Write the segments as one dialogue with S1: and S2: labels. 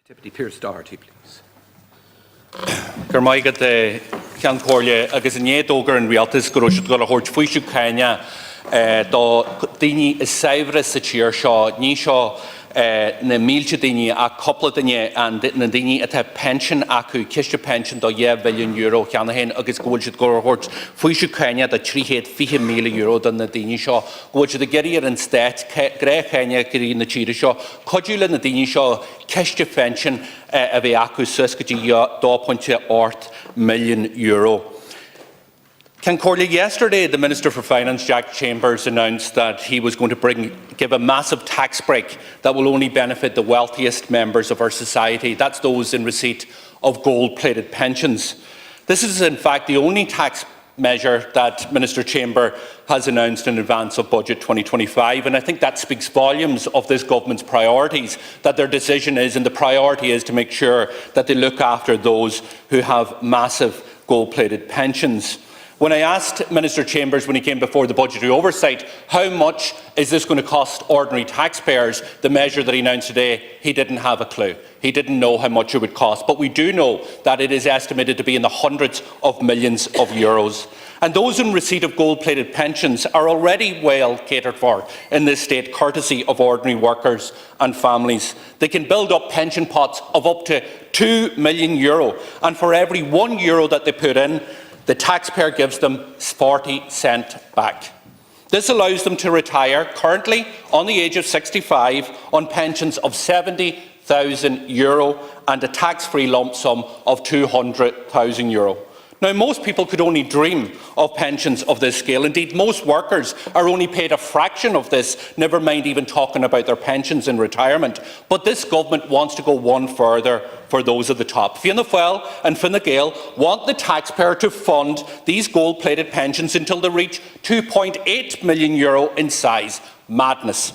S1: Deputy Pearse Doherty, please.
S2: Gurmaigad Ceann Comhairle agus in Oireachtas an Oireachtas go raibh go hort faoisiú Céine do daoine is saibhre sa tír seo ní seo na mílte daoine a coppla daoine an na daoine atá pension acu ciste pension do €1 billion cheannahéin agus go bhfuil siad go hort faoisiú Céine do 350 million euro don na daoine seo go bhfuil siad a geiríar an stéit gré Céine gurí na tíre seo codú le na daoine seo ciste pension a bheith acu sus go dtí €2.8 million. Ceann Comhairle, yesterday the Minister for Finance, Jack Chambers, announced that he was going to give a massive tax break that will only benefit the wealthiest members of our society. That's those in receipt of gold-plated pensions. This is in fact the only tax measure that Minister Chambers has announced in advance of Budget 2025, and I think that speaks volumes of this government's priorities, that their decision is, and the priority is, to make sure that they look after those who have massive gold-plated pensions. When I asked Minister Chambers when he came before the budgetary oversight how much is this going to cost ordinary taxpayers, the measure that he announced today, he didn't have a clue. He didn't know how much it would cost, but we do know that it is estimated to be in the hundreds of millions of euros. And those in receipt of gold-plated pensions are already well catered for in this state, courtesy of ordinary workers and families. They can build up pension pots of up to €2 million, and for every €1 that they put in, the taxpayer gives them 40 cents back. This allows them to retire, currently on the age of 65, on pensions of €70,000 and a tax-free lump sum of €200,000. Now, most people could only dream of pensions of this scale. Indeed, most workers are only paid a fraction of this, never mind even talking about their pensions in retirement. But this government wants to go one further for those at the top. Fianna Fáil and Fine Gael want the taxpayer to fund these gold-plated pensions until they reach €2.8 million in size. Madness.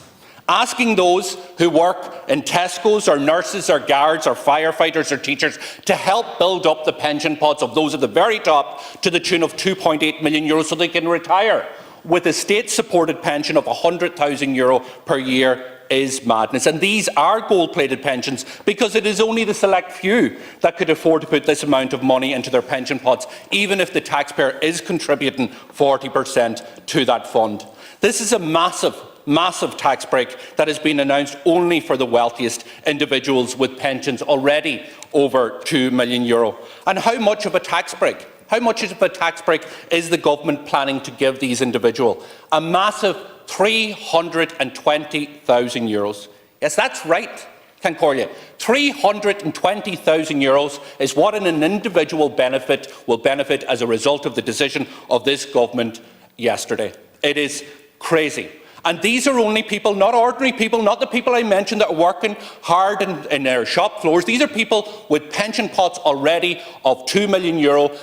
S2: Asking those who work in Tesco's or nurses or guards or firefighters or teachers to help build up the pension pots of those at the very top to the tune of €2.8 million so they can retire with a state-supported pension of €100,000 per year is madness. And these are gold-plated pensions because it is only the select few that could afford to put this amount of money into their pension pots, even if the taxpayer is contributing 40% to that fund. This is a massive tax break that has been announced only for the wealthiest individuals with pensions already over €2 million. And how much of a tax break? How much of a tax break is the government planning to give these individuals? A massive €320,000. Yes, that's right, Ceann Comhairle. €320,000 is what an individual will benefit as a result of the decision of this government yesterday. It is crazy. And these are only people, not ordinary people, not the people I mentioned that are working hard in their shop floors. These are people with pension pots already of €2 million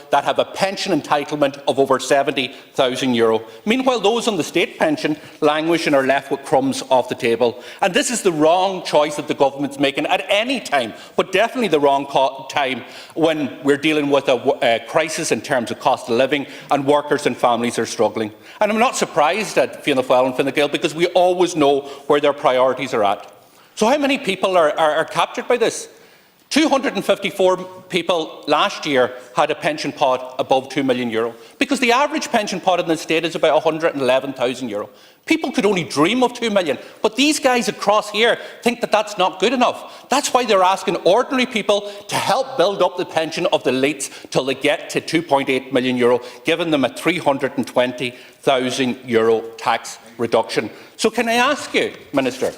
S2: that have a pension entitlement of over €70,000. Meanwhile, those on the state pension languish and are left with crumbs off the table. And this is the wrong choice that the government's making at any time, but definitely the wrong time when we're dealing with a crisis in terms of cost of living and workers and families are struggling. And I'm not surprised at Fianna Fáil and Fine Gael because we always know where their priorities are at. So how many people are captured by this? 254 people last year had a pension pot above €2 million because the average pension pot in the state is about €111,000. People could only dream of €2 million, but these guys across here think that that's not good enough. That's why they're asking ordinary people to help build up the pension of the elites till they get to €2.8 million, giving them a €320,000 tax reduction. So can I ask you, Minister,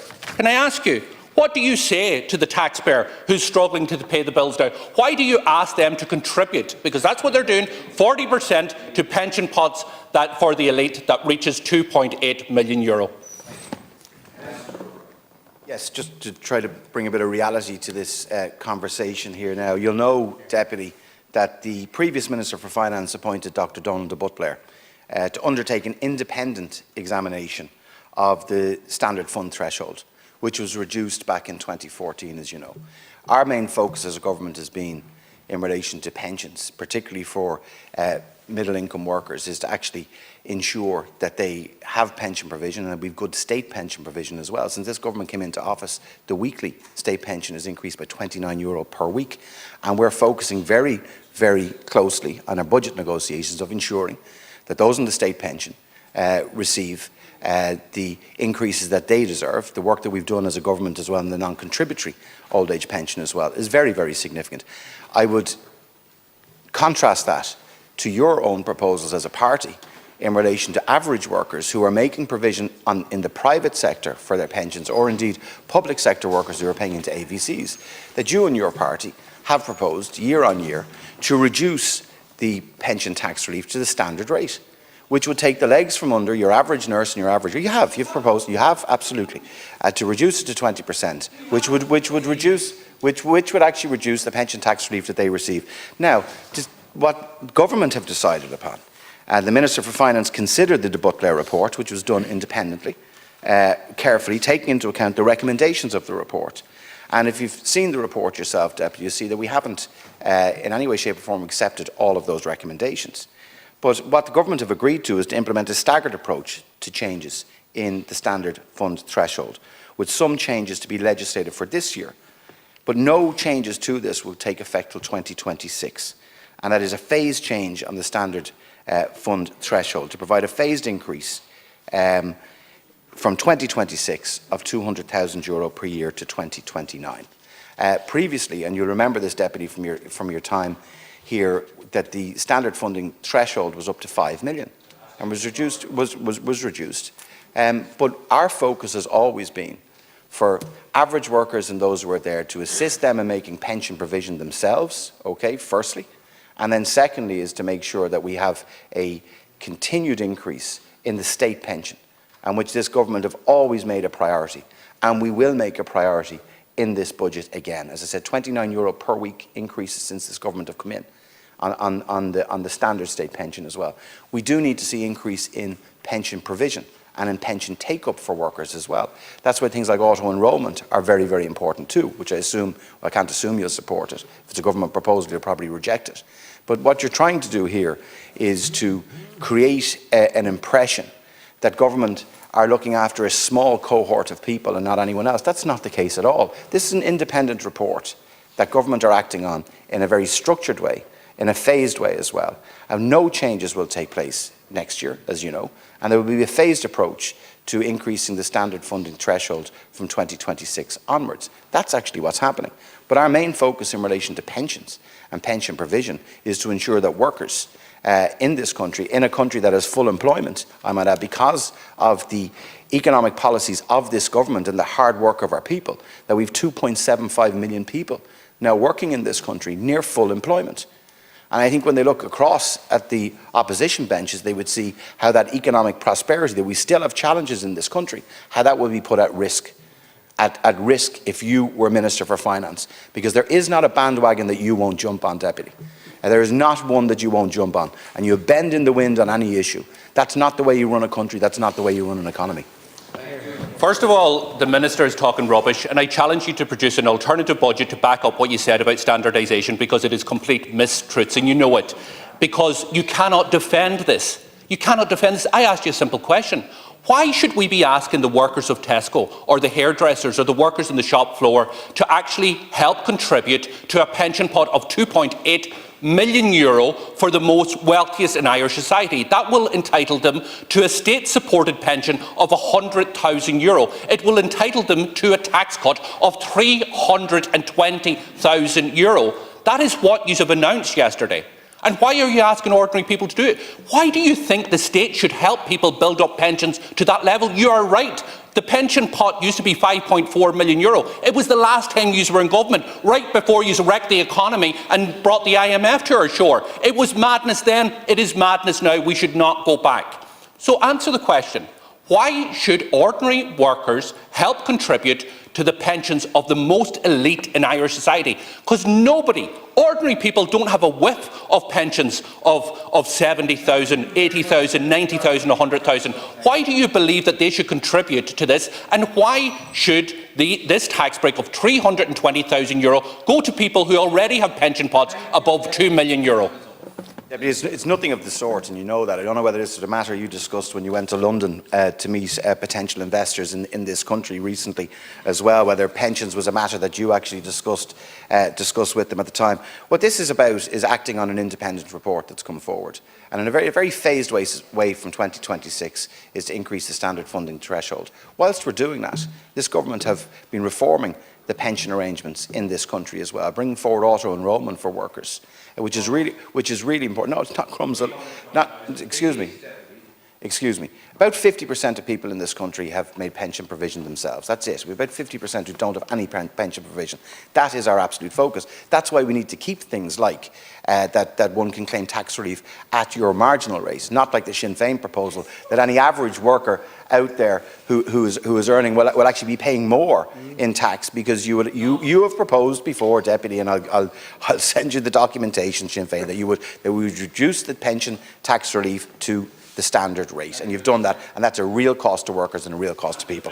S2: what do you say to the taxpayer who's struggling to pay the bills now? Why do you ask them to contribute? Because that's what they're doing, 40% to pension pots that for the elite that reaches €2.8 million.
S3: Yes, just to try to bring a bit of reality to this conversation here now. You'll know, Deputy, that the previous Minister for Finance appointed Dr. Donald de Butler to undertake an independent examination of the standard fund threshold, which was reduced back in 2014, as you know. Our main focus as a government has been in relation to pensions, particularly for middle-income workers is to actually ensure that they have pension provision and that we've good state pension provision as well. Since this government came into office, the weekly state pension has increased by €29 per week, and we're focusing very, very closely on our budget negotiations of ensuring that those in the state pension receive the increases that they deserve. The work that we've done as a government as well in the non-contributory old age pension as well is very, very significant. I would contrast that to your own proposals as a party in relation to average workers who are making provision in the private sector for their pensions, or indeed public sector workers who are paying into AVCs, that you and your party have proposed year on year to reduce the pension tax relief to the standard rate, which would take the legs from under your average nurse and your average. You've proposed, you have absolutely, to reduce it to 20%, which would actually reduce the pension tax relief that they receive. Now, what government have decided upon, the Minister for Finance considered the de Butler report, which was done independently, carefully, taking into account the recommendations of the report. And if you've seen the report yourself, Deputy, you see that we haven't in any way, shape or form accepted all of those recommendations. But what the government have agreed to is to implement a staggered approach to changes in the standard fund threshold, with some changes to be legislated for this year. But no changes to this will take effect till 2026. And that is a phased change on the standard fund threshold to provide a phased increase from 2026 of €200,000 per year to 2029. Previously, and you'll remember this, Deputy, from your time here, that the standard funding threshold was up to 5 million and was reduced. But our focus has always been for average workers and those who are there to assist them in making pension provision themselves, okay, firstly, and then secondly is to make sure that we have a continued increase in the state pension, and which this government have always made a priority, and we will make a priority in this budget again. As I said, €29 per week increases since this government have come in on the standard state pension as well. We do need to see increase in pension provision and in pension take-up for workers as well. That's why things like auto-enrolment are very, very important too, which I can't assume you'll support it. If it's a government proposal, you'll probably reject it. But what you're trying to do here is to create an impression that government are looking after a small cohort of people and not anyone else. That's not the case at all. This is an independent report that government are acting on in a very structured way, in a phased way as well. And no changes will take place next year, as you know, and there will be a phased approach to increasing the standard funding threshold from 2026 onwards. That's actually what's happening. But our main focus in relation to pensions and pension provision is to ensure that workers in this country, in a country that has full employment, I might add, because of the economic policies of this government and the hard work of our people, that we've 2.75 million people now working in this country near full employment. And I think when they look across at the opposition benches, they would see how that economic prosperity, that we still have challenges in this country, how that would be put at risk. At risk if you were Minister for Finance, because there is not a bandwagon that you won't jump on, Deputy. There is not one that you won't jump on, and you bend in the wind on any issue. That's not the way you run a country, that's not the way you run an economy.
S2: First of all, the Minister is talking rubbish, and I challenge you to produce an alternative budget to back up what you said about standardisation, because it is complete mistruths, and you know it. Because you cannot defend this. You cannot defend this. I asked you a simple question. Why should we be asking the workers of Tesco or the hairdressers or the workers on the shop floor to actually help contribute to a pension pot of €2.8 million for the most wealthiest in Irish society? That will entitle them to a state-supported pension of €100,000. It will entitle them to a tax cut of €320,000. That is what you have announced yesterday. And why are you asking ordinary people to do it? Why do you think the state should help people build up pensions to that level? You are right. The pension pot used to be €5.4 million. It was the last time you were in government, right before you wrecked the economy and brought the IMF to our shore. It was madness then, it is madness now. We should not go back. So answer the question. Why should ordinary workers help contribute to the pensions of the most elite in Irish society? Because nobody, ordinary people, don't have a whiff of pensions of 70,000, 80,000, 90,000, 100,000. Why do you believe that they should contribute to this? And why should this tax break of €320,000 go to people who already have pension pots above €2 million?
S3: It's nothing of the sort, and you know that. I don't know whether this is a matter you discussed when you went to London to meet potential investors in this country recently as well, whether pensions was a matter that you actually discussed with them at the time. What this is about is acting on an independent report that's come forward. And in a very phased way from 2026 is to increase the standard funding threshold. Whilst we're doing that, this government have been reforming the pension arrangements in this country as well, bringing forward auto-enrolment for workers, which is really important. No, it's not crumbs. Excuse me. About 50% of people in this country have made pension provision themselves. That's it. We've about 50% who don't have any pension provision. That is our absolute focus. That's why we need to keep things like that one can claim tax relief at your marginal rate, not like the Sinn Féin proposal that any average worker out there who is earning will actually be paying more in tax, because you have proposed before, Deputy, and I'll send you the documentation, Sinn Féin, that we would reduce the pension tax relief to the standard rate, and you've done that, and that's a real cost to workers and a real cost to people.